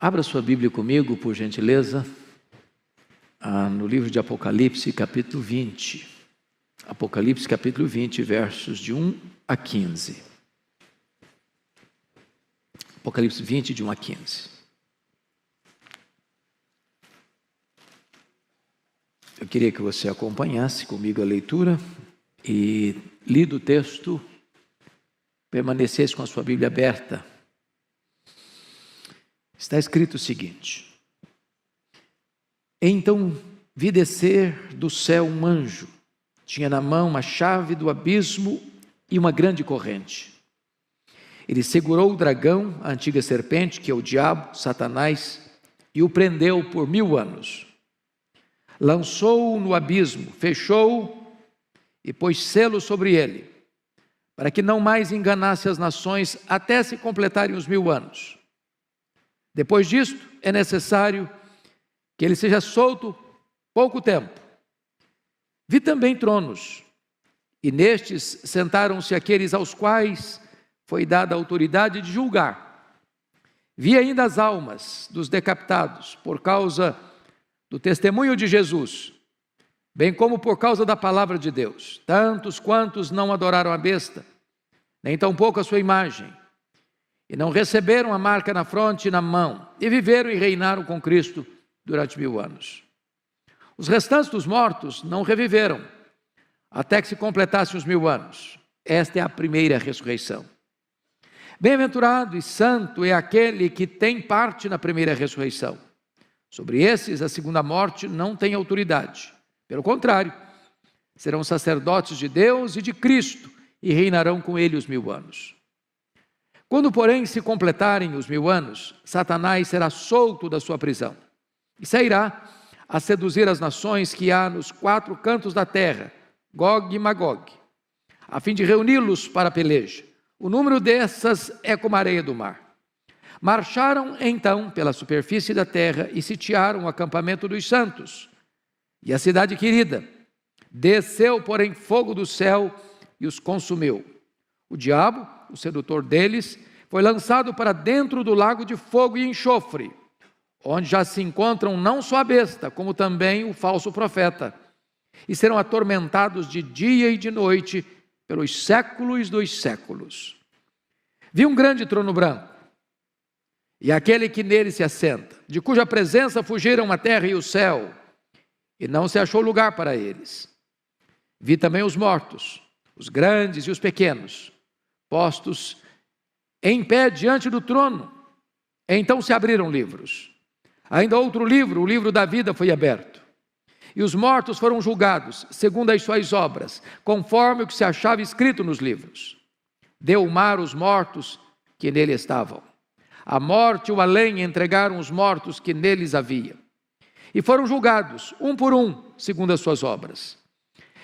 Abra sua Bíblia comigo, por gentileza, no livro de Apocalipse, capítulo 20. Apocalipse, capítulo 20, versos de 1 a 15. Apocalipse 20, de 1 a 15. Eu queria que você acompanhasse comigo a leitura e, lido o texto, permanecesse com a sua Bíblia aberta. Está escrito o seguinte: Então vi descer do céu um anjo, tinha na mão uma chave do abismo e uma grande corrente. Ele segurou o dragão, a antiga serpente, que é o diabo, Satanás, e o prendeu por 1000 anos. Lançou-o no abismo, fechou-o e pôs selo sobre ele, para que não mais enganasse as nações até se completarem os 1000 anos. Depois disto, é necessário que ele seja solto pouco tempo. Vi também tronos, e nestes sentaram-se aqueles aos quais foi dada a autoridade de julgar. Vi ainda as almas dos decapitados, por causa do testemunho de Jesus, bem como por causa da palavra de Deus, tantos quantos não adoraram a besta, nem tampouco a sua imagem, e não receberam a marca na fronte e na mão, e viveram e reinaram com Cristo durante 1000 anos. Os restantes dos mortos não reviveram, até que se completassem os 1000 anos. Esta é a primeira ressurreição. Bem-aventurado e santo é aquele que tem parte na primeira ressurreição. Sobre esses, a segunda morte não tem autoridade. Pelo contrário, serão sacerdotes de Deus e de Cristo, e reinarão com ele os 1000 anos. Quando, porém, se completarem os 1000 anos, Satanás será solto da sua prisão e sairá a seduzir as nações que há nos 4 cantos da terra, Gog e Magog, a fim de reuni-los para a peleja. O número dessas é como a areia do mar. Marcharam então pela superfície da terra e sitiaram o acampamento dos santos e a cidade querida. Desceu, porém, fogo do céu e os consumiu. O diabo, o sedutor deles, foi lançado para dentro do lago de fogo e enxofre, onde já se encontram não só a besta, como também o falso profeta, e serão atormentados de dia e de noite pelos séculos dos séculos. Vi um grande trono branco, e aquele que nele se assenta, de cuja presença fugiram a terra e o céu, e não se achou lugar para eles. Vi também os mortos, os grandes e os pequenos, postos em pé diante do trono. Então se abriram livros. Ainda outro livro, o livro da vida, foi aberto. E os mortos foram julgados, segundo as suas obras, conforme o que se achava escrito nos livros. Deu o mar os mortos que nele estavam. A morte e o além entregaram os mortos que neles havia. E foram julgados, um por um, segundo as suas obras.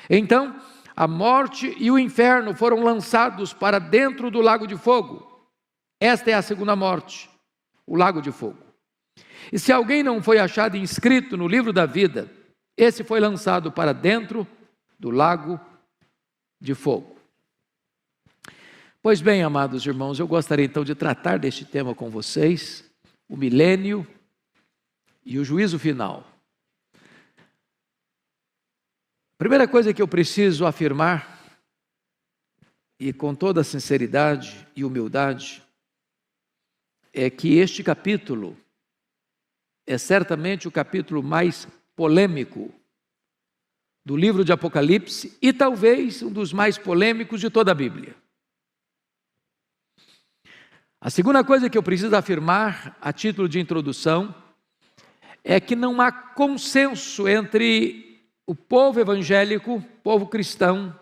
Então a morte e o inferno foram lançados para dentro do lago de fogo. Esta é a segunda morte, o lago de fogo. E se alguém não foi achado inscrito no livro da vida, esse foi lançado para dentro do lago de fogo. Pois bem, amados irmãos, eu gostaria então de tratar deste tema com vocês, o milênio e o juízo final. Primeira coisa que eu preciso afirmar, e com toda sinceridade e humildade, é que este capítulo é certamente o capítulo mais polêmico do livro de Apocalipse e talvez um dos mais polêmicos de toda a Bíblia. A segunda coisa que eu preciso afirmar, a título de introdução, é que não há consenso entre o povo evangélico, povo cristão,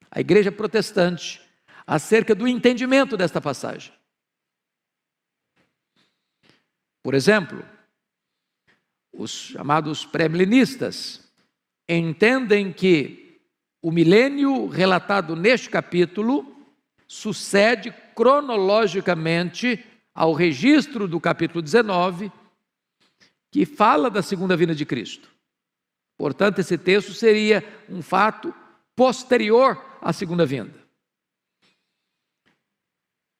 a igreja protestante, acerca do entendimento desta passagem. Por exemplo, os chamados pré-milenistas entendem que o milênio relatado neste capítulo sucede cronologicamente ao registro do capítulo 19, que fala da segunda vinda de Cristo. Portanto, esse texto seria um fato posterior à segunda vinda.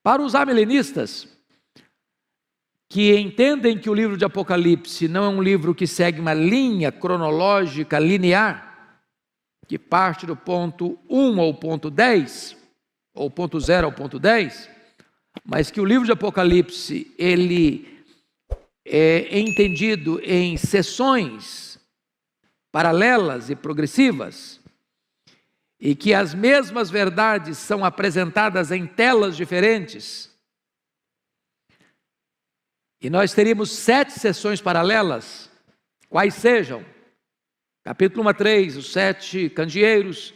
Para os amilenistas, que entendem que o livro de Apocalipse não é um livro que segue uma linha cronológica linear, que parte do ponto 1 ao ponto 10, ou ponto 0 ao ponto 10, mas que o livro de Apocalipse, ele é entendido em sessões paralelas e progressivas, e que as mesmas verdades são apresentadas em telas diferentes. E nós teríamos 7 sessões paralelas, quais sejam: capítulo 1 a 3, os 7 candeeiros;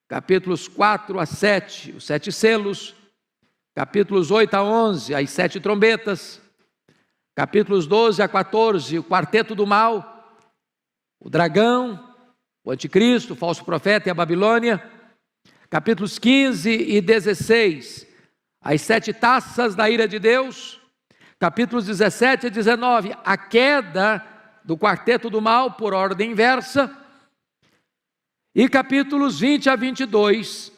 capítulos 4 a 7, os 7 selos; capítulos 8 a 11, as 7 trombetas; capítulos 12 a 14, o quarteto do mal, o dragão, o anticristo, o falso profeta e a Babilônia; capítulos 15 e 16, as 7 taças da ira de Deus; capítulos 17 a 19, a queda do quarteto do mal por ordem inversa; e capítulos 20 a 22,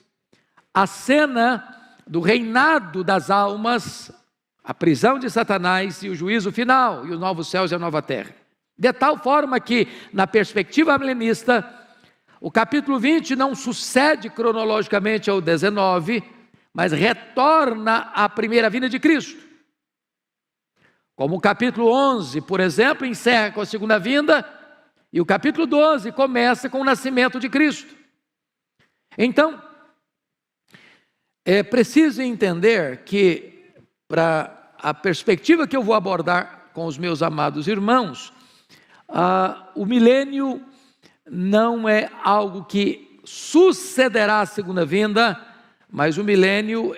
a cena do reinado das almas, a prisão de Satanás e o juízo final, e os novos céus e a nova terra. De tal forma que, na perspectiva milenista, o capítulo 20 não sucede cronologicamente ao 19, mas retorna à primeira vinda de Cristo. Como o capítulo 11, por exemplo, encerra com a segunda vinda, e o capítulo 12 começa com o nascimento de Cristo. Então, é preciso entender que, para a perspectiva que eu vou abordar com os meus amados irmãos, o milênio não é algo que sucederá à segunda vinda, mas o milênio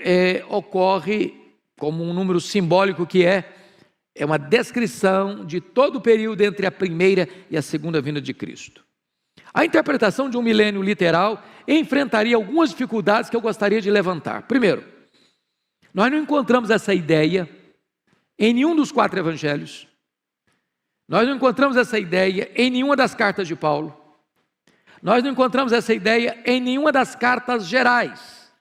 ocorre como um número simbólico que é uma descrição de todo o período entre a primeira e a segunda vinda de Cristo. A interpretação de um milênio literal enfrentaria algumas dificuldades que eu gostaria de levantar. Primeiro, nós não encontramos essa ideia em nenhum dos 4 evangelhos. Nós não encontramos essa ideia em nenhuma das cartas de Paulo. Nós não encontramos essa ideia em nenhuma das cartas gerais.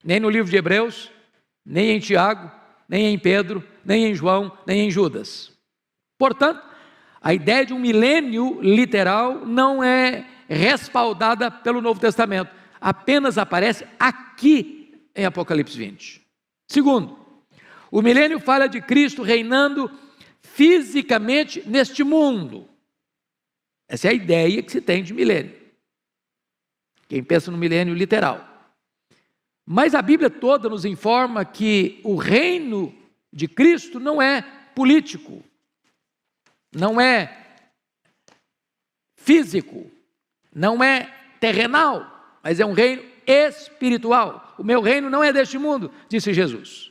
Nem no livro de Hebreus, nem em Tiago, nem em Pedro, nem em João, nem em Judas. Portanto, a ideia de um milênio literal não é respaldada pelo Novo Testamento, apenas aparece aqui em Apocalipse 20. Segundo, o milênio fala de Cristo reinando fisicamente neste mundo. Essa é a ideia que se tem de milênio, quem pensa no milênio literal. Mas a Bíblia toda nos informa que o reino de Cristo não é político, não é físico, não é terrenal, mas é um reino espiritual. O meu reino não é deste mundo, disse Jesus.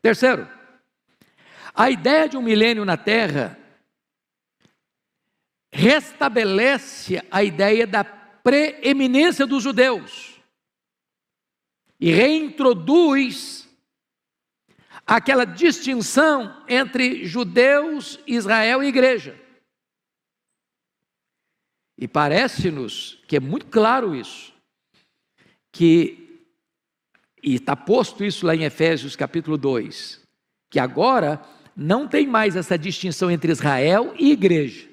Terceiro, a ideia de um milênio na terra restabelece a ideia da preeminência dos judeus e reintroduz aquela distinção entre judeus, Israel e igreja. E parece-nos que é muito claro isso, e está posto isso lá em Efésios capítulo 2, que agora não tem mais essa distinção entre Israel e igreja.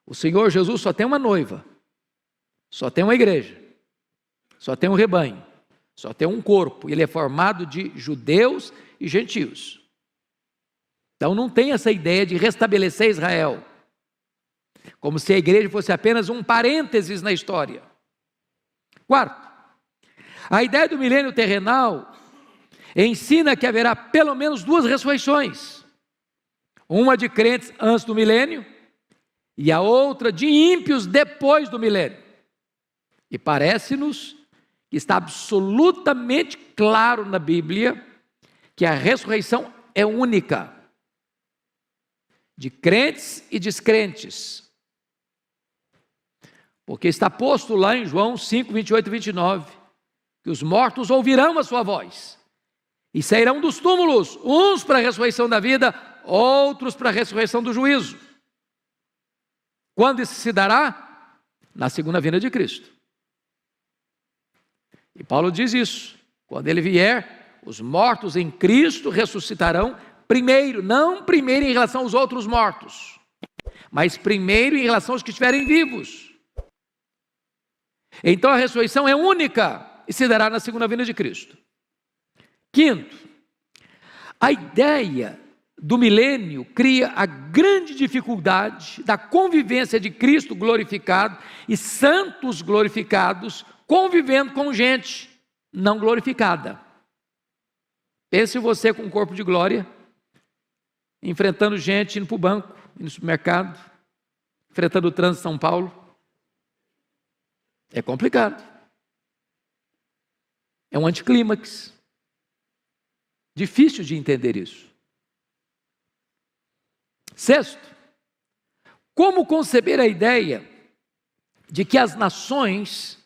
O Senhor Jesus só tem uma noiva, só tem uma igreja, só tem um rebanho, só tem um corpo. Ele é formado de judeus e gentios. Então não tem essa ideia de restabelecer Israel, como se a igreja fosse apenas um parênteses na história. Quarto, a ideia do milênio terrenal ensina que haverá pelo menos 2 ressurreições, uma de crentes antes do milênio e a outra de ímpios depois do milênio. E parece-nos que está absolutamente claro na Bíblia que a ressurreição é única, de crentes e descrentes, porque está posto lá em João 5, 28 e 29, que os mortos ouvirão a sua voz e sairão dos túmulos, uns para a ressurreição da vida, outros para a ressurreição do juízo. Quando isso se dará? Na segunda vinda de Cristo. E Paulo diz isso: quando ele vier, os mortos em Cristo ressuscitarão primeiro, não primeiro em relação aos outros mortos, mas primeiro em relação aos que estiverem vivos. Então a ressurreição é única e se dará na segunda vinda de Cristo. Quinto, a ideia do milênio cria a grande dificuldade da convivência de Cristo glorificado e santos glorificados convivendo com gente não glorificada. Pense você com um corpo de glória, enfrentando gente, indo para o banco, indo no supermercado, enfrentando o trânsito de São Paulo. É complicado. É um anticlímax. Difícil de entender isso. Sexto, como conceber a ideia de que as nações,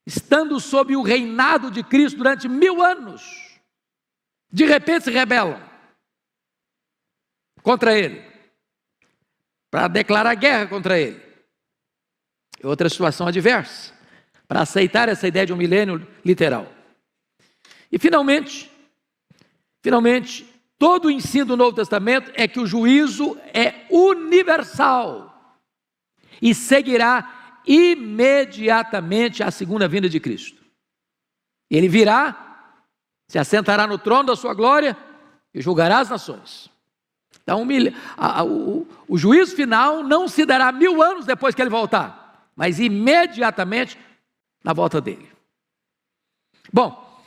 estando sob o reinado de Cristo durante 1000 anos, de repente se rebelam contra Ele, para declarar guerra contra Ele? Outra situação adversa, para aceitar essa ideia de um milênio literal. E finalmente, todo o ensino do Novo Testamento é que o juízo é universal e seguirá imediatamente a segunda vinda de Cristo. Ele virá, se assentará no trono da sua glória e julgará as nações. Então o juízo final não se dará 1000 anos depois que ele voltar, mas imediatamente na volta dele. Bom,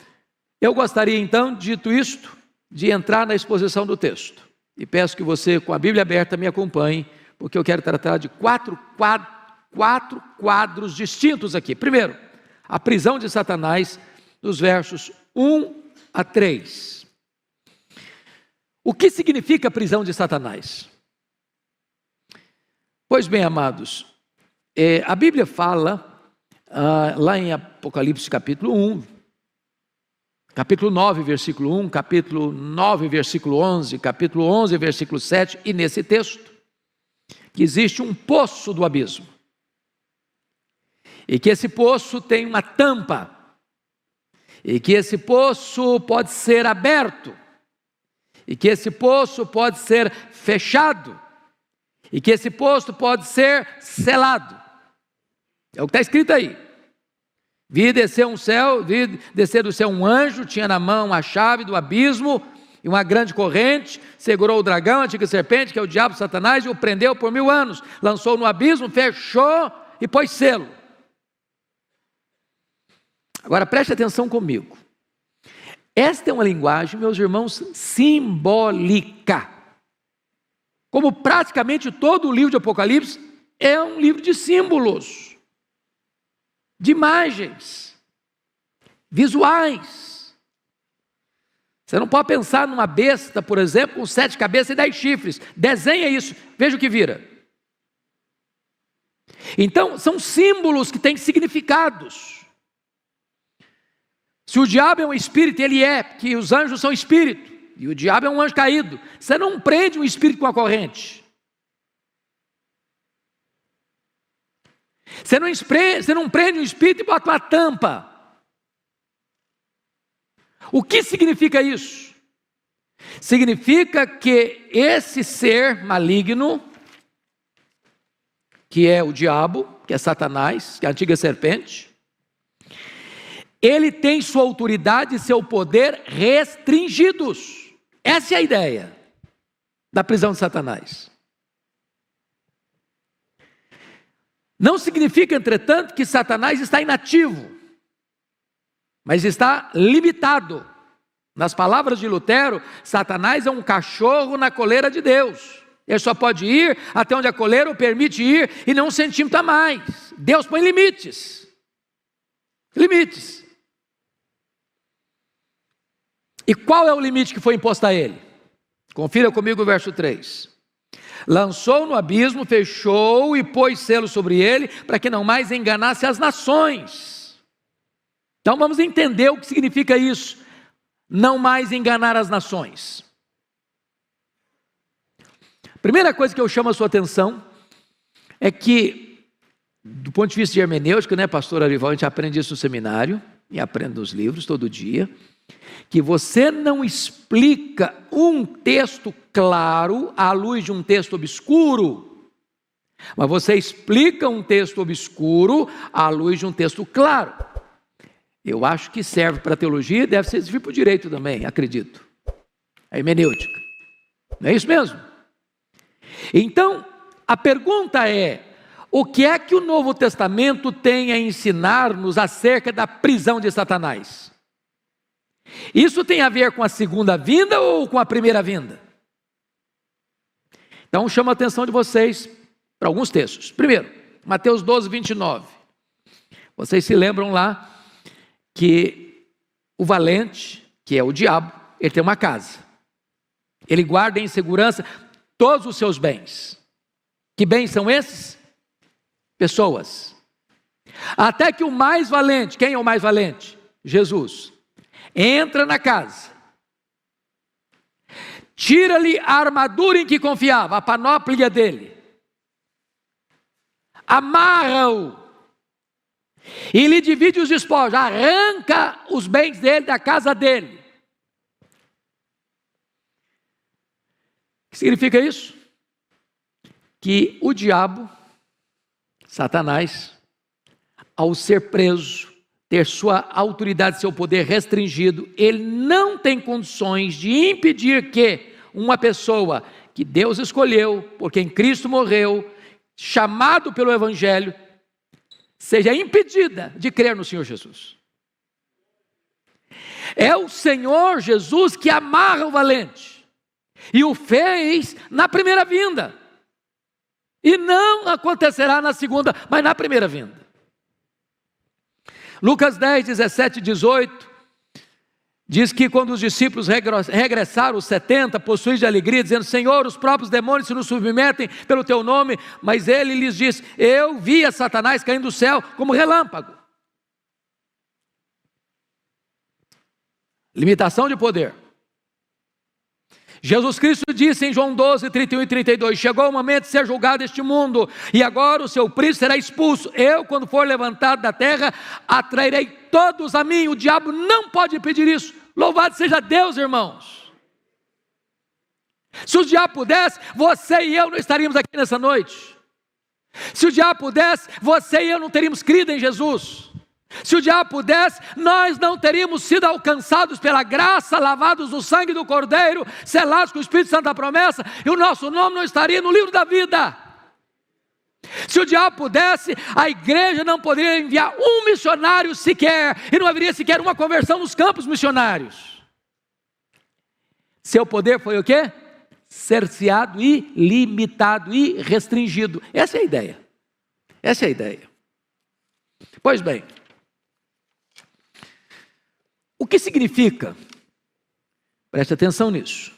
eu gostaria então, dito isto, de entrar na exposição do texto. E peço que você, com a Bíblia aberta, me acompanhe, porque eu quero tratar de quatro quadros distintos aqui. Primeiro, a prisão de Satanás, dos versos 1 a 3. O que significa a prisão de Satanás? Pois bem, amados, a Bíblia fala, lá em Apocalipse capítulo 1, capítulo 9, versículo 1, capítulo 9, versículo 11, capítulo 11, versículo 7, e nesse texto, que existe um poço do abismo, e que esse poço tem uma tampa, e que esse poço pode ser aberto, e que esse poço pode ser fechado, e que esse poço pode ser selado. É o que está escrito aí. Vi descer do céu um anjo, tinha na mão a chave do abismo e uma grande corrente, segurou o dragão, a antiga serpente, que é o diabo, Satanás, e o prendeu por 1000 anos, lançou no abismo, fechou e pôs selo. Agora preste atenção comigo. Esta é uma linguagem, meus irmãos, simbólica. Como praticamente todo o livro de Apocalipse é um livro de símbolos, de imagens, visuais. Você não pode pensar numa besta, por exemplo, com 7 cabeças e 10 chifres. Desenha isso, veja o que vira. Então, são símbolos que têm significados. Se o diabo é um espírito, ele é, porque os anjos são espírito, e o diabo é um anjo caído. Você não prende um espírito com a corrente. Você não prende um espírito e bota uma tampa. O que significa isso? Significa que esse ser maligno, que é o diabo, que é Satanás, que é a antiga serpente, ele tem sua autoridade e seu poder restringidos. Essa é a ideia da prisão de Satanás. Não significa, entretanto, que Satanás está inativo, mas está limitado. Nas palavras de Lutero, Satanás é um cachorro na coleira de Deus. Ele só pode ir até onde a coleira o permite ir e não 1 centímetro a mais. Deus põe limites. Limites. E qual é o limite que foi imposto a ele? Confira comigo o verso 3. Lançou no abismo, fechou e pôs selo sobre ele, para que não mais enganasse as nações. Então vamos entender o que significa isso, não mais enganar as nações. Primeira coisa que eu chamo a sua atenção é que, do ponto de vista de hermenêutica, né, pastor Arival, a gente aprende isso no seminário, e aprende nos livros todo dia. que você não explica um texto claro à luz de um texto obscuro, mas você explica um texto obscuro à luz de um texto claro. Eu acho que serve para a teologia, deve servir para o direito também, acredito. A hermenêutica. Não é isso mesmo? Então, a pergunta é: o que é que o Novo Testamento tem a ensinar-nos acerca da prisão de Satanás? Isso tem a ver com a segunda vinda ou com a primeira vinda? Então, chamo a atenção de vocês para alguns textos. Primeiro, Mateus 12, 29. Vocês se lembram lá que o valente, que é o diabo, ele tem uma casa. Ele guarda em segurança todos os seus bens. Que bens são esses? Pessoas. Até que o mais valente, quem é o mais valente? Jesus. Entra na casa. Tira-lhe a armadura em que confiava, a panóplia dele. Amarra-o. E lhe divide os despojos, arranca os bens dele da casa dele. O que significa isso? Que o diabo, Satanás, ao ser preso, ter sua autoridade, seu poder restringido, ele não tem condições de impedir que uma pessoa que Deus escolheu, por quem Cristo morreu, chamado pelo Evangelho, seja impedida de crer no Senhor Jesus. É o Senhor Jesus que amarra o valente, e o fez na primeira vinda, e não acontecerá na segunda, mas na primeira vinda. Lucas 10, 17 e 18, diz que quando os discípulos regressaram, os 70, possuídos de alegria, dizendo: Senhor, os próprios demônios se nos submetem pelo teu nome, mas ele lhes disse: eu vi a Satanás caindo do céu como relâmpago. Limitação de poder. Jesus Cristo disse em João 12, 31 e 32, chegou o momento de ser julgado este mundo, e agora o seu príncipe será expulso. Eu, quando for levantado da terra, atrairei todos a mim. O diabo não pode impedir isso. Louvado seja Deus, irmãos. Se o diabo pudesse, você e eu não estaríamos aqui nessa noite. Se o diabo pudesse, você e eu não teríamos crido em Jesus. Se o diabo pudesse, nós não teríamos sido alcançados pela graça, lavados no sangue do Cordeiro, selados com o Espírito Santo da promessa, e o nosso nome não estaria no livro da vida. Se o diabo pudesse, a igreja não poderia enviar um missionário sequer, e não haveria sequer uma conversão nos campos missionários. Seu poder foi o quê? Cerceado e limitado e restringido. Essa é a ideia. Essa é a ideia. Pois bem, o que significa? Preste atenção nisso.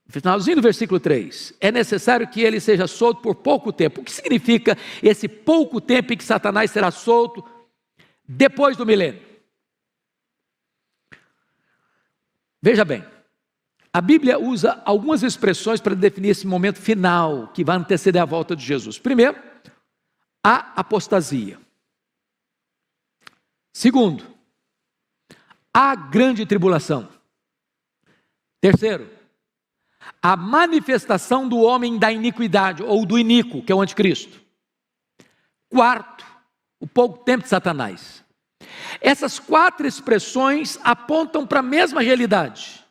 No finalzinho do versículo 3, é necessário que ele seja solto por pouco tempo. O que significa esse pouco tempo em que Satanás será solto depois do milênio? Veja bem, a Bíblia usa algumas expressões para definir esse momento final que vai anteceder a volta de Jesus. Primeiro, a apostasia. Segundo, a grande tribulação. Terceiro, a manifestação do homem da iniquidade, ou do iníquo, que é o anticristo. Quarto, o pouco tempo de Satanás. Essas quatro expressões apontam para a mesma realidade.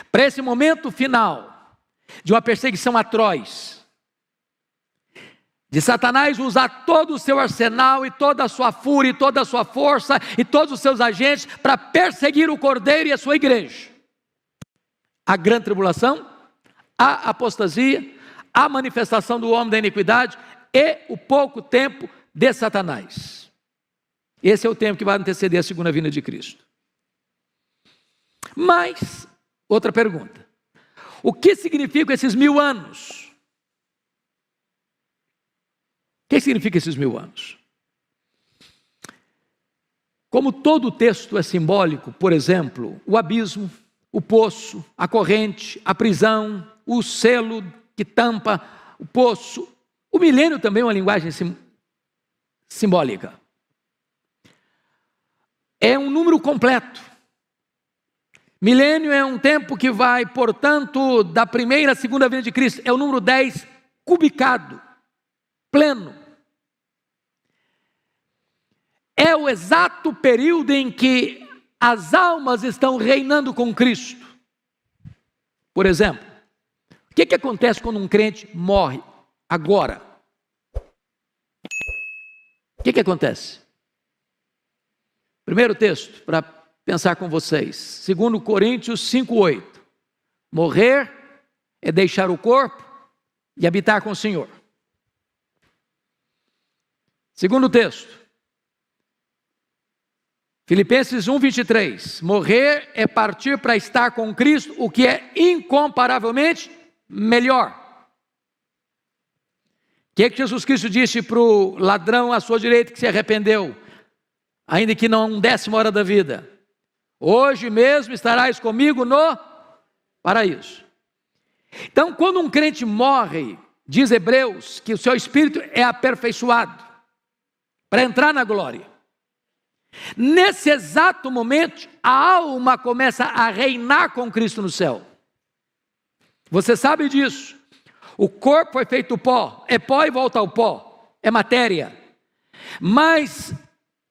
Para esse momento final, de uma perseguição atroz, de Satanás usar todo o seu arsenal e toda a sua fúria e toda a sua força e todos os seus agentes para perseguir o Cordeiro e a sua igreja. A grande tribulação, a apostasia, a manifestação do homem da iniquidade e o pouco tempo de Satanás. Esse é o tempo que vai anteceder a segunda vinda de Cristo. Mas, outra pergunta: o que significam esses 1000 anos? O que significa esses 1000 anos? Como todo o texto é simbólico, por exemplo, o abismo, o poço, a corrente, a prisão, o selo que tampa o poço, o milênio também é uma linguagem simbólica. É um número completo. Milênio é um tempo que vai, portanto, da primeira à segunda vinda de Cristo. É o número 10 cubicado, pleno. É o exato período em que as almas estão reinando com Cristo. Por exemplo, o que acontece quando um crente morre agora? O que acontece? Primeiro texto, para pensar com vocês, 2 Coríntios 5:8. Morrer é deixar o corpo e habitar com o Senhor. Segundo texto, Filipenses 1:23. Morrer é partir para estar com Cristo, o que é incomparavelmente melhor. O que Jesus Cristo disse para o ladrão à sua direita que se arrependeu, ainda que não 10ª hora da vida? Hoje mesmo estarás comigo no paraíso. Então, quando um crente morre, diz Hebreus que o seu espírito é aperfeiçoado para entrar na glória. Nesse exato momento, a alma começa a reinar com Cristo no céu. Você sabe disso. O corpo foi feito pó, é pó e volta ao pó, é matéria. Mas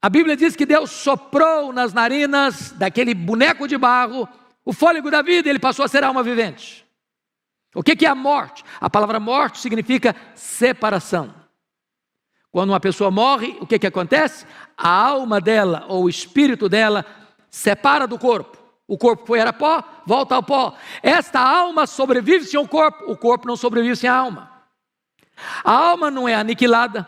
a Bíblia diz que Deus soprou nas narinas daquele boneco de barro o fôlego da vida, e ele passou a ser alma vivente. O que é a morte? A palavra morte significa separação. Quando uma pessoa morre, o que acontece? A alma dela, ou o espírito dela, separa do corpo. O corpo era pó, volta ao pó. Esta alma sobrevive sem o corpo não sobrevive sem a alma. A alma não é aniquilada,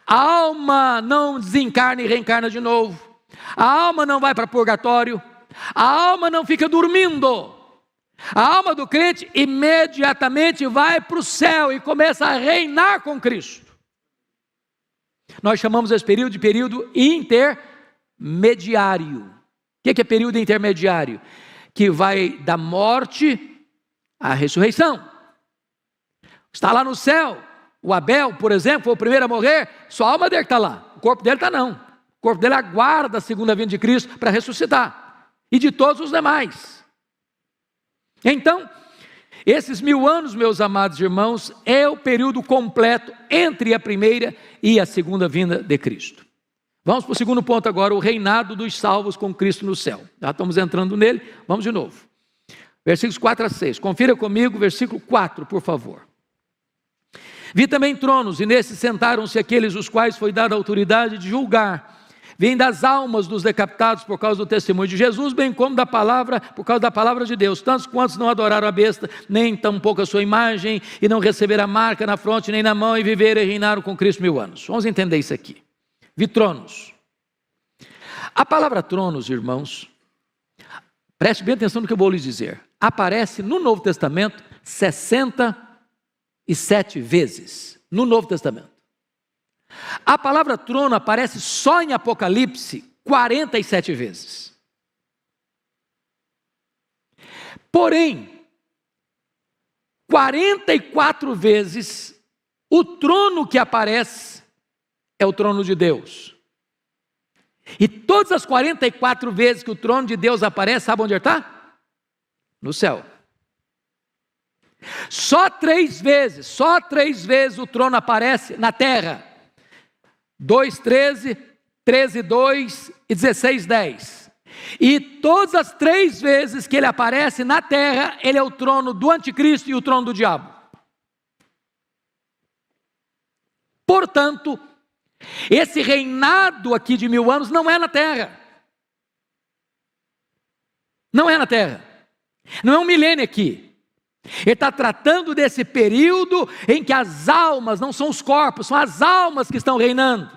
a alma não desencarna e reencarna de novo, a alma não vai para purgatório, a alma não fica dormindo. A alma do crente imediatamente vai para o céu e começa a reinar com Cristo. Nós chamamos esse período de período intermediário. O que é período intermediário? Que vai da morte à ressurreição. Está lá no céu. O Abel, por exemplo, foi o primeiro a morrer. Sua alma dele está lá. O corpo dele está não. O corpo dele aguarda a segunda vinda de Cristo para ressuscitar. E de todos os demais. Então, esses 1000 anos, meus amados irmãos, é o período completo entre a primeira e a segunda vinda de Cristo. Vamos para o segundo ponto agora, o reinado dos salvos com Cristo no céu. Já estamos entrando nele, vamos de novo. Versículos 4-6, confira comigo, versículo 4, por favor. Vi também tronos, e nesses sentaram-se aqueles os quais foi dada a autoridade de julgar. Vêm das almas dos decapitados por causa do testemunho de Jesus, bem como da palavra, por causa da palavra de Deus. Tantos quantos não adoraram a besta, nem tampouco a sua imagem, e não receberam a marca na fronte nem na mão, e viveram e reinaram com Cristo 1000 anos. Vamos entender isso aqui. Vi tronos. A palavra tronos, irmãos, preste bem atenção no que eu vou lhes dizer. Aparece no Novo Testamento 67 vezes. No Novo Testamento. A palavra trono aparece só em Apocalipse 47 vezes. Porém, 44 vezes o trono que aparece é o trono de Deus. E todas as 44 vezes que o trono de Deus aparece, sabe onde ele está? No céu. Só 3 vezes o trono aparece na terra. 2:13, 13:2 e 16:10. E todas as 3 vezes que ele aparece na terra, ele é o trono do anticristo e o trono do diabo. Portanto, esse reinado aqui de 1000 anos não é na terra. Não é na terra. Não é um milênio aqui. Ele está tratando desse período em que as almas, não são os corpos, são as almas que estão reinando.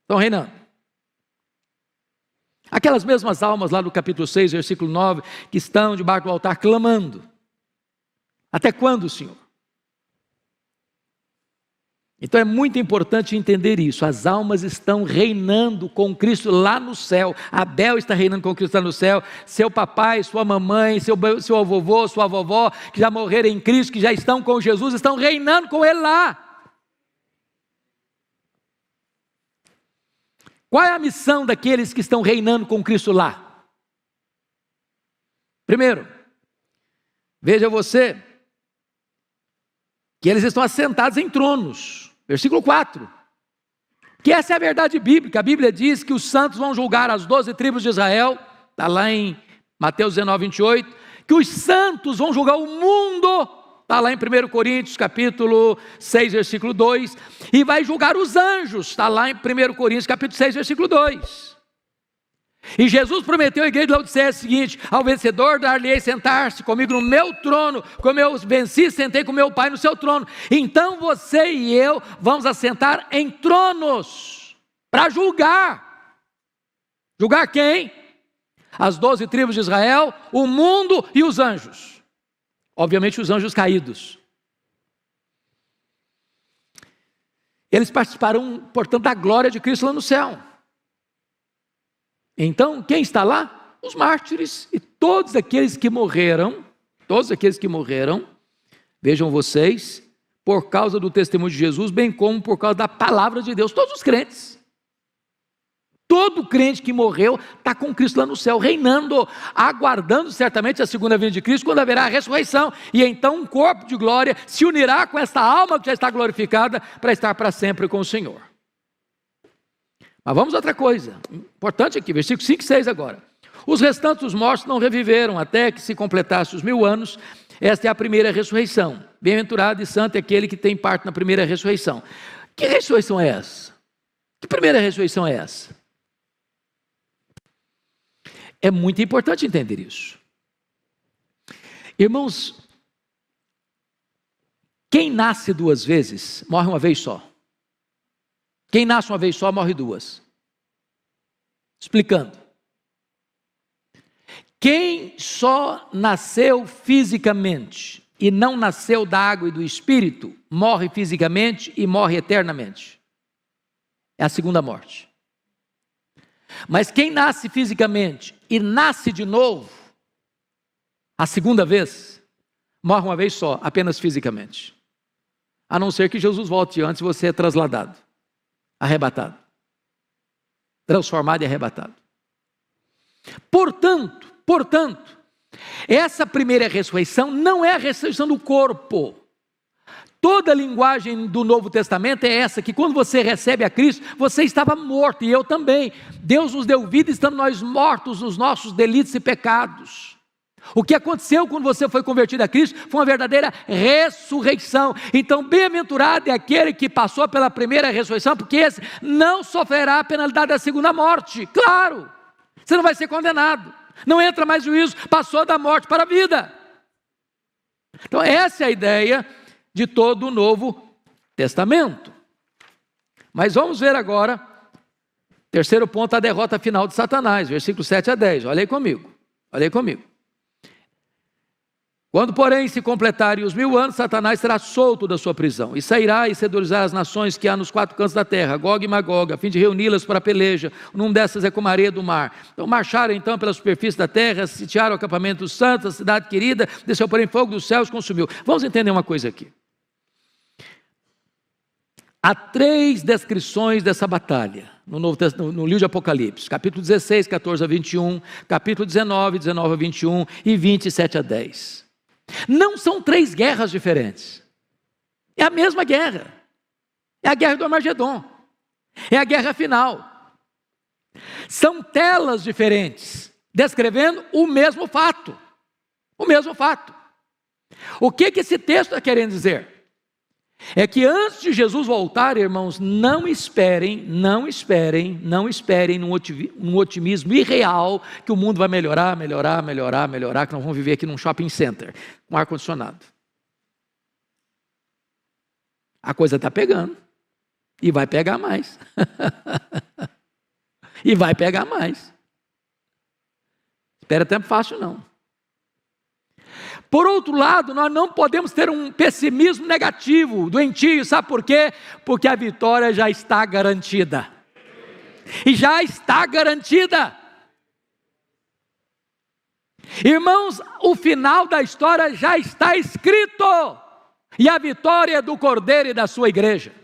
Estão reinando. Aquelas mesmas almas lá do capítulo 6, versículo 9, que estão debaixo do altar clamando. Até quando, Senhor? Então é muito importante entender isso. As almas estão reinando com Cristo lá no céu. Abel está reinando com Cristo lá no céu. Seu papai, sua mamãe, seu vovô, sua vovó, que já morreram em Cristo, que já estão com Jesus, estão reinando com Ele lá. Qual é a missão daqueles que estão reinando com Cristo lá? Primeiro, veja você que eles estão assentados em tronos. Versículo 4. Que essa é a verdade bíblica. A Bíblia diz que os santos vão julgar as 12 tribos de Israel. Está lá em Mateus 19, 28. Que os santos vão julgar o mundo. Está lá em 1 Coríntios, capítulo 6, versículo 2. E vai julgar os anjos. Está lá em 1 Coríntios, capítulo 6, versículo 2. E Jesus prometeu à igreja de Laodiceia o seguinte: ao vencedor dar-lhe-ei sentar-se comigo no meu trono, como eu venci, sentei com meu Pai no seu trono. Então você e eu vamos assentar em tronos para julgar. Julgar quem? As 12 tribos de Israel, o mundo e os anjos. Obviamente os anjos caídos. Eles participarão, portanto, da glória de Cristo lá no céu. Então, quem está lá? Os mártires e todos aqueles que morreram, vejam vocês, por causa do testemunho de Jesus, bem como por causa da palavra de Deus, todos os crentes. Todo crente que morreu está com Cristo lá no céu, reinando, aguardando certamente a segunda vinda de Cristo, quando haverá a ressurreição, e então um corpo de glória se unirá com esta alma que já está glorificada, para estar para sempre com o Senhor. Mas vamos a outra coisa, importante aqui, versículos 5 e 6 agora. Os restantes dos mortos não reviveram, até que se completasse os 1000 anos, esta é a primeira ressurreição. Bem-aventurado e santo é aquele que tem parte na primeira ressurreição. Que ressurreição é essa? Que primeira ressurreição é essa? É muito importante entender isso. Irmãos, quem nasce 2 vezes, morre uma vez só. Quem nasce uma vez só, morre 2. Explicando. Quem só nasceu fisicamente e não nasceu da água e do Espírito, morre fisicamente e morre eternamente. É a segunda morte. Mas quem nasce fisicamente e nasce de novo, a segunda vez, morre uma vez só, apenas fisicamente. A não ser que Jesus volte antes e você é trasladado. Arrebatado, transformado e arrebatado. Portanto, essa primeira ressurreição não é a ressurreição do corpo. Toda a linguagem do Novo Testamento é essa, que quando você recebe a Cristo, você estava morto, e eu também. Deus nos deu vida, estando nós mortos nos nossos delitos e pecados. O que aconteceu quando você foi convertido a Cristo foi uma verdadeira ressurreição. Então, bem-aventurado é aquele que passou pela primeira ressurreição, porque esse não sofrerá a penalidade da segunda morte. Claro, você não vai ser condenado, não entra mais juízo, passou da morte para a vida. Então, essa é a ideia de todo o Novo Testamento. Mas vamos ver agora, terceiro ponto, a derrota final de Satanás, versículos 7 a 10. Olha aí comigo. Quando, porém, se completarem os 1000 anos, Satanás será solto da sua prisão, e sairá e seduzirá as nações que há nos 4 cantos da terra, Gog e Magog, a fim de reuni-las para a peleja. O nome dessas é como a areia do mar. Então marcharam então pela superfície da terra, sitiaram o acampamento dos santos, a cidade querida, desceu porém fogo dos céus e consumiu. Vamos entender uma coisa aqui. Há 3 descrições dessa batalha no livro de Apocalipse, capítulo 16, 14 a 21, capítulo 19, 19 a 21 e 27 a 10. Não são 3 guerras diferentes, é a mesma guerra, é a guerra do Armagedon, é a guerra final. São telas diferentes, descrevendo o mesmo fato. O que esse texto está querendo dizer? É que antes de Jesus voltar, irmãos, não esperem num otimismo irreal que o mundo vai melhorar, que nós vamos viver aqui num shopping center, com ar-condicionado. A coisa está pegando, e vai pegar mais. Espera tempo fácil não. Por outro lado, nós não podemos ter um pessimismo negativo, doentio, sabe por quê? Porque a vitória já está garantida. Irmãos, o final da história já está escrito, e a vitória é do Cordeiro e da sua igreja.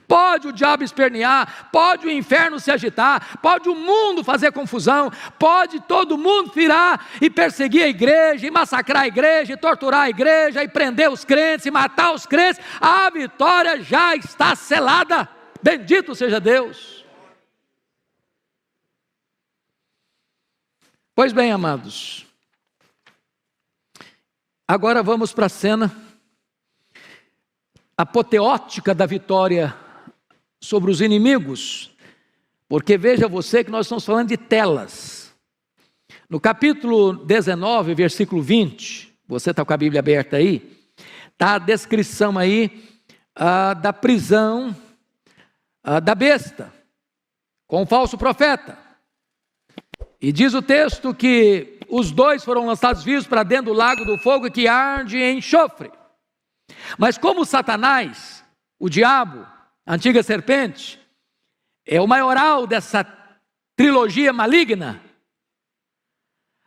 Pode o diabo espernear, pode o inferno se agitar, pode o mundo fazer confusão, pode todo mundo virar e perseguir a igreja, e massacrar a igreja, e torturar a igreja, e prender os crentes, e matar os crentes. A vitória já está selada. Bendito seja Deus. Pois bem, amados, agora vamos para a cena apoteótica da vitória sobre os inimigos, porque veja você que nós estamos falando de telas. No capítulo 19, versículo 20, você está com a Bíblia aberta aí, está a descrição aí da prisão da besta, com o falso profeta. E diz o texto que os dois foram lançados vivos para dentro do lago do fogo que arde em enxofre. Mas como Satanás, o diabo, a antiga serpente, é o maioral dessa trilogia maligna,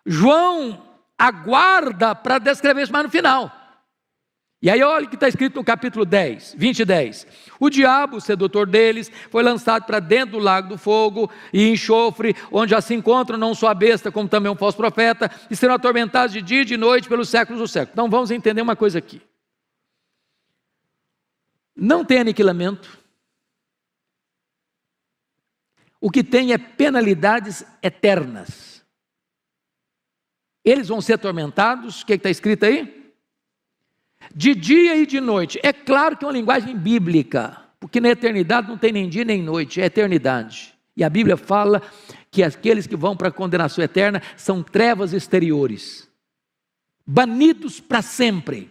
João aguarda para descrever isso mais no final. E aí olha o que está escrito no capítulo 10, 20 e 10. O diabo, o sedutor deles, foi lançado para dentro do lago do fogo e enxofre, onde já se encontram não só a besta, como também um falso profeta, e serão atormentados de dia e de noite pelos séculos dos séculos. Então vamos entender uma coisa aqui. Não tem aniquilamento. O que tem é penalidades eternas. Eles vão ser atormentados, o que está escrito aí? De dia e de noite. É claro que é uma linguagem bíblica, porque na eternidade não tem nem dia nem noite, é eternidade. E a Bíblia fala que aqueles que vão para a condenação eterna são trevas exteriores, banidos para sempre.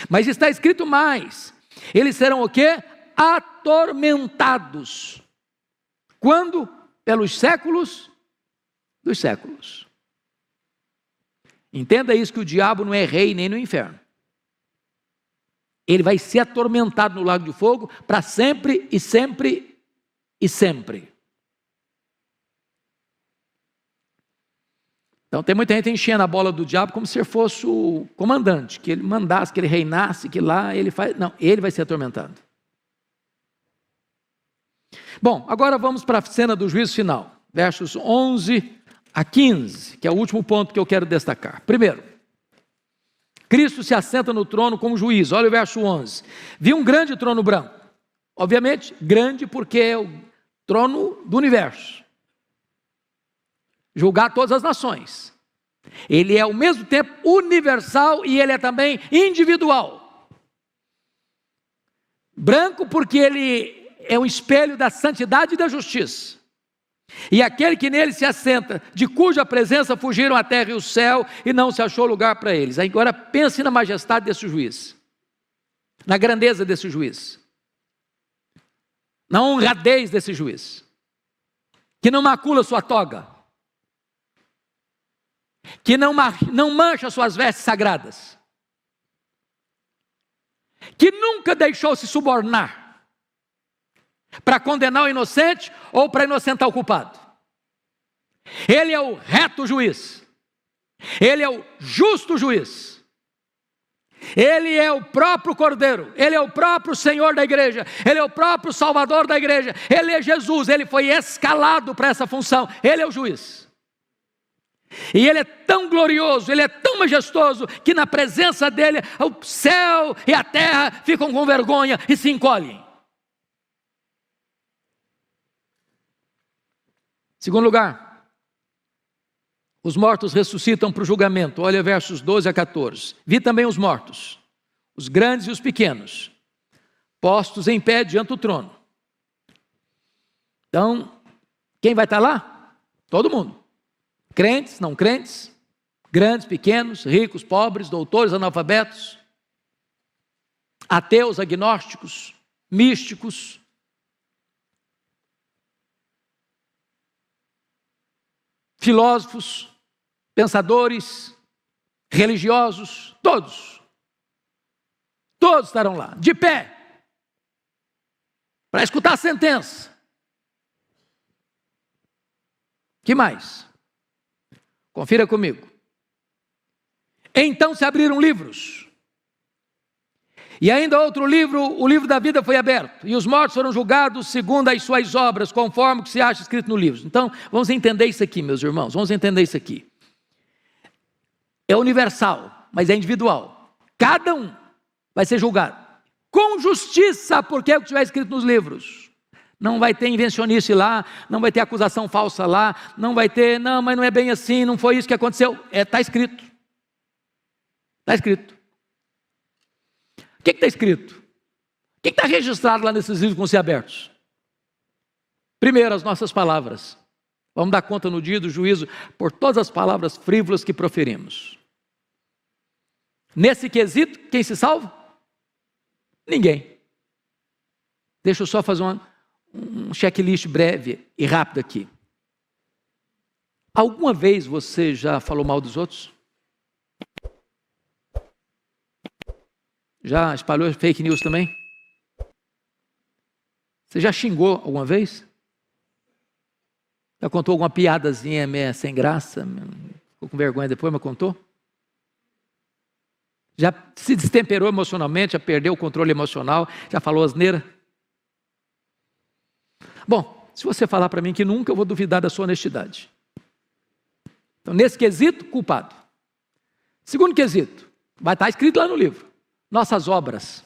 Mas está escrito mais, eles serão o quê? Atormentados. Quando? Pelos séculos dos séculos. Entenda isso, que o diabo não é rei nem no inferno. Ele vai ser atormentado no lago de fogo para sempre e sempre e sempre. Então tem muita gente enchendo a bola do diabo como se ele fosse o comandante, que ele mandasse, que ele reinasse, que lá ele faz... Não, ele vai ser atormentado. Bom, agora vamos para a cena do juízo final, versos 11 a 15, que é o último ponto que eu quero destacar. Primeiro, Cristo se assenta no trono como juiz. Olha o verso 11. Vi um grande trono branco. Obviamente, grande porque é o trono do universo. Julgar todas as nações. Ele é ao mesmo tempo universal e ele é também individual. Branco porque ele é um espelho da santidade e da justiça. E aquele que nele se assenta, de cuja presença fugiram a terra e o céu, e não se achou lugar para eles. Agora pense na majestade desse juiz, na grandeza desse juiz, na honradez desse juiz, que não macula sua toga, que não mancha suas vestes sagradas, que nunca deixou se subornar para condenar o inocente ou para inocentar o culpado. Ele é o reto juiz, ele é o justo juiz, ele é o próprio Cordeiro, ele é o próprio Senhor da igreja, ele é o próprio Salvador da igreja, ele é Jesus, ele foi escalado para essa função, ele é o juiz. E ele é tão glorioso, ele é tão majestoso, que na presença dele o céu e a terra ficam com vergonha e se encolhem. Segundo lugar, os mortos ressuscitam para o julgamento. Olha versos 12 a 14. Vi também os mortos, os grandes e os pequenos, postos em pé diante do trono. Então, quem vai estar lá? Todo mundo. Crentes, não crentes, grandes, pequenos, ricos, pobres, doutores, analfabetos, ateus, agnósticos, místicos, filósofos, pensadores, religiosos, todos estarão lá, de pé, para escutar a sentença. Que mais? Confira comigo. Então se abriram livros, E ainda outro livro, o livro da vida foi aberto, e os mortos foram julgados segundo as suas obras, conforme o que se acha escrito no livro. Então, vamos entender isso aqui, meus irmãos, vamos entender isso aqui. É universal, mas é individual. Cada um vai ser julgado com justiça, porque é o que estiver escrito nos livros. Não vai ter invencionice lá, não vai ter acusação falsa lá, não vai ter, não, mas não é bem assim, não foi isso que aconteceu. Está escrito. Está escrito. O que está escrito? O que está registrado lá nesses livros que vão ser abertos? Primeiro, as nossas palavras. Vamos dar conta no dia do juízo por todas as palavras frívolas que proferimos. Nesse quesito, quem se salva? Ninguém. Deixa eu só fazer um checklist breve e rápido aqui. Alguma vez você já falou mal dos outros? Já espalhou fake news também? Você já xingou alguma vez? Já contou alguma piadazinha meio sem graça? Ficou com vergonha depois, mas contou? Já se destemperou emocionalmente, já perdeu o controle emocional, já falou asneira? Bom, se você falar para mim que nunca, eu vou duvidar da sua honestidade. Então, nesse quesito, culpado. Segundo quesito, vai estar escrito lá no livro. Nossas obras. O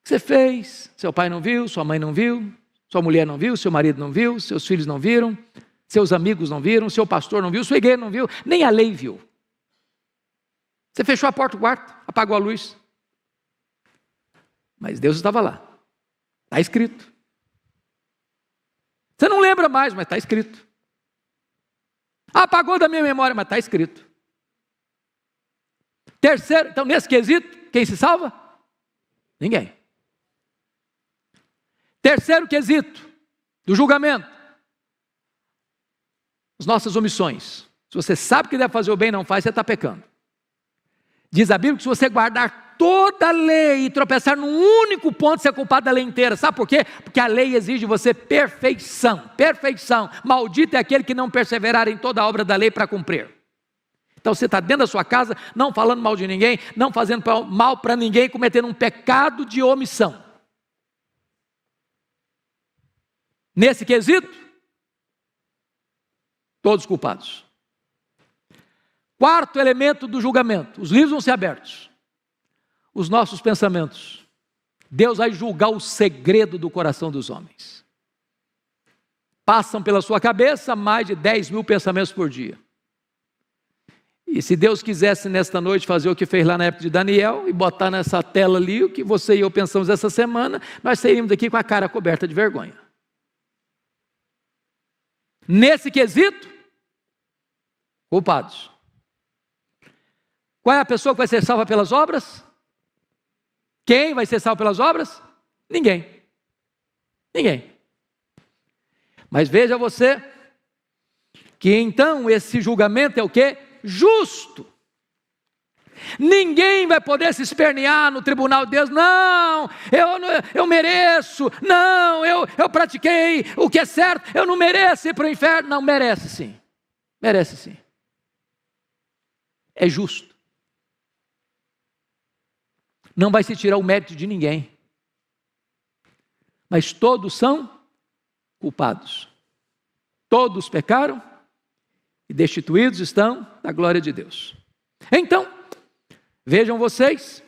que você fez, seu pai não viu, sua mãe não viu, sua mulher não viu, seu marido não viu, seus filhos não viram, seus amigos não viram, seu pastor não viu, sua igreja não viu, nem a lei viu. Você fechou a porta do quarto, apagou a luz. Mas Deus estava lá. Está escrito. Você não lembra mais, mas está escrito. Apagou da minha memória, mas está escrito. Terceiro, então nesse quesito, quem se salva? Ninguém. Terceiro quesito do julgamento. As nossas omissões. Se você sabe que deve fazer o bem e não faz, você está pecando. Diz a Bíblia que se você guardar toda a lei e tropeçar num único ponto, você é culpado da lei inteira. Sabe por quê? Porque a lei exige de você perfeição. Perfeição. Maldito é aquele que não perseverar em toda a obra da lei para cumprir. Então você está dentro da sua casa, não falando mal de ninguém, não fazendo mal para ninguém, cometendo um pecado de omissão. Nesse quesito, todos culpados. Quarto elemento do julgamento, os livros vão ser abertos. Os nossos pensamentos. Deus vai julgar o segredo do coração dos homens. Passam pela sua cabeça mais de 10 mil pensamentos por dia. E se Deus quisesse nesta noite fazer o que fez lá na época de Daniel e botar nessa tela ali o que você e eu pensamos essa semana, nós sairíamos daqui com a cara coberta de vergonha. Nesse quesito, culpados. Qual é a pessoa que vai ser salva pelas obras? Quem vai ser salvo pelas obras? Ninguém. Ninguém. Mas veja você que então esse julgamento é o quê? Justo. Ninguém vai poder se espernear no tribunal de Deus. Não, eu mereço. Não, eu pratiquei o que é certo. Eu não mereço ir para o inferno. Não, merece sim. Merece sim. É justo. Não vai se tirar o mérito de ninguém. Mas todos são culpados. Todos pecaram e destituídos estão da glória de Deus. Então, vejam vocês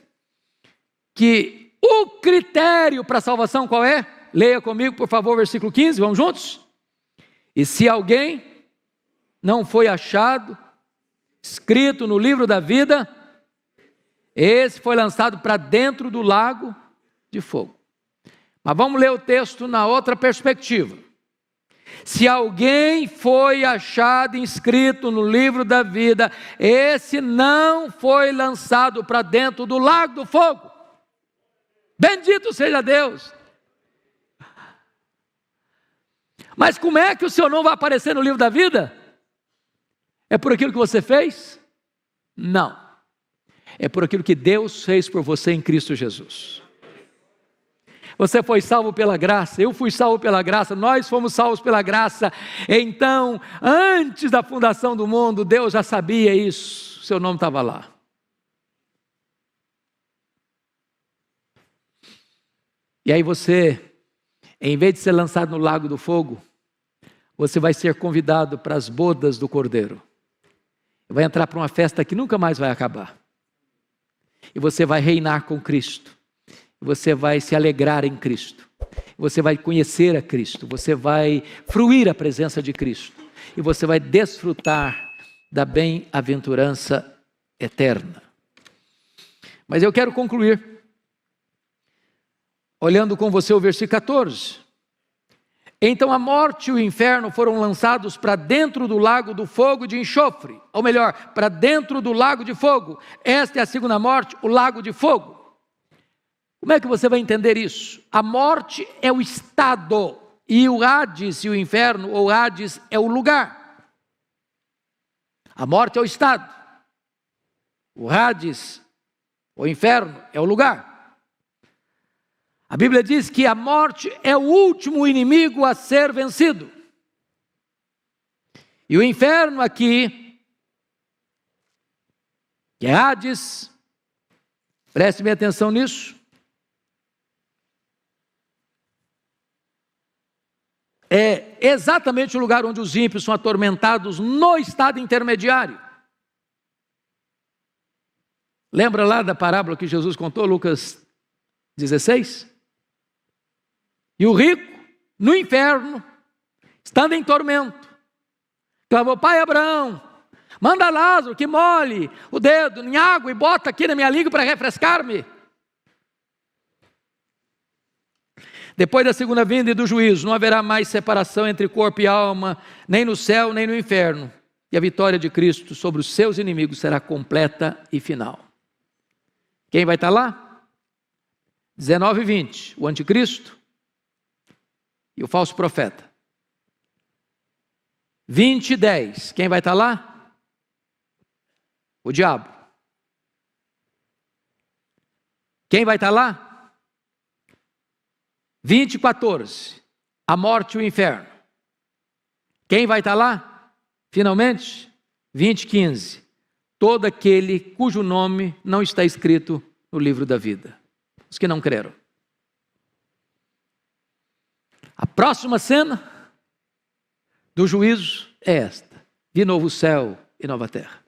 que o critério para a salvação qual é? Leia comigo, por favor, versículo 15, vamos juntos? E se alguém não foi achado, escrito no livro da vida, esse foi lançado para dentro do lago de fogo. Mas vamos ler o texto na outra perspectiva. Se alguém foi achado inscrito no livro da vida, esse não foi lançado para dentro do lago do fogo. Bendito seja Deus. Mas como é que o seu nome vai aparecer no livro da vida? É por aquilo que você fez? Não. É por aquilo que Deus fez por você em Cristo Jesus. Você foi salvo pela graça, eu fui salvo pela graça, nós fomos salvos pela graça. Então, antes da fundação do mundo, Deus já sabia isso, seu nome estava lá. E aí você, em vez de ser lançado no lago do fogo, você vai ser convidado para as bodas do Cordeiro. Vai entrar para uma festa que nunca mais vai acabar. E você vai reinar com Cristo. Você vai se alegrar em Cristo. Você vai conhecer a Cristo. Você vai fruir a presença de Cristo. E você vai desfrutar da bem-aventurança eterna. Mas eu quero concluir olhando com você o versículo 14. Então a morte e o inferno foram lançados para dentro do lago do fogo de enxofre, ou melhor, para dentro do lago de fogo. Esta é a segunda morte, o lago de fogo. Como é que você vai entender isso? A morte é o estado, e o Hades e o inferno, ou Hades, é o lugar. A morte é o estado, o Hades, o inferno, é o lugar. A Bíblia diz que a morte é o último inimigo a ser vencido. E o inferno aqui, que é Hades, preste bem atenção nisso, é exatamente o lugar onde os ímpios são atormentados no estado intermediário. Lembra lá da parábola que Jesus contou, Lucas 16? E o rico, no inferno, estando em tormento, clamou: Pai Abraão, manda Lázaro que molhe o dedo em água e bota aqui na minha língua para refrescar-me. Depois da segunda vinda e do juízo, não haverá mais separação entre corpo e alma, nem no céu, nem no inferno. E a vitória de Cristo sobre os seus inimigos será completa e final. Quem vai estar lá? 19 e 20, o anticristo e o falso profeta. 20 e 10, quem vai estar lá? O diabo. Quem vai estar lá? 20 e 14, a morte e o inferno. Quem vai estar lá? Finalmente, 20 e 15, todo aquele cujo nome não está escrito no livro da vida. Os que não creram. A próxima cena do juízo é esta: vi novo céu e nova terra,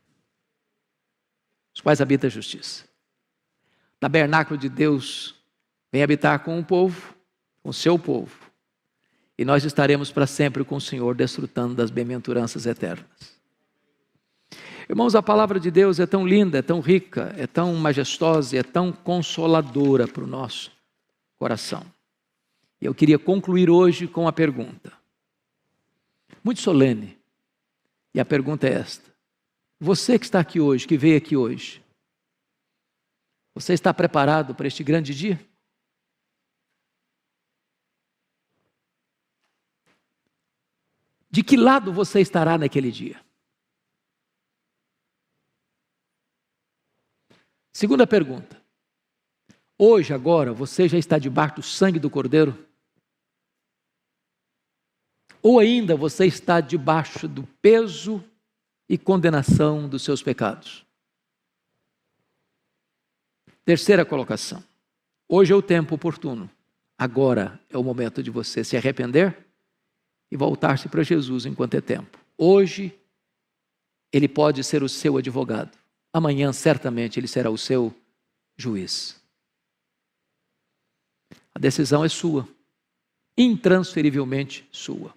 os quais habita a justiça. O tabernáculo de Deus vem habitar com o povo, com o seu povo, e nós estaremos para sempre com o Senhor, desfrutando das bem-aventuranças eternas. Irmãos, a palavra de Deus é tão linda, é tão rica, é tão majestosa, é tão consoladora para o nosso coração. E eu queria concluir hoje com uma pergunta, muito solene, e a pergunta é esta: você que está aqui hoje, que veio aqui hoje, você está preparado para este grande dia? De que lado você estará naquele dia? Segunda pergunta: hoje, agora, você já está debaixo do sangue do Cordeiro? Ou ainda você está debaixo do peso e condenação dos seus pecados? Terceira colocação: hoje é o tempo oportuno. Agora é o momento de você se arrepender e voltar-se para Jesus enquanto é tempo. Hoje, Ele pode ser o seu advogado. Amanhã, certamente, Ele será o seu juiz. A decisão é sua, intransferivelmente sua.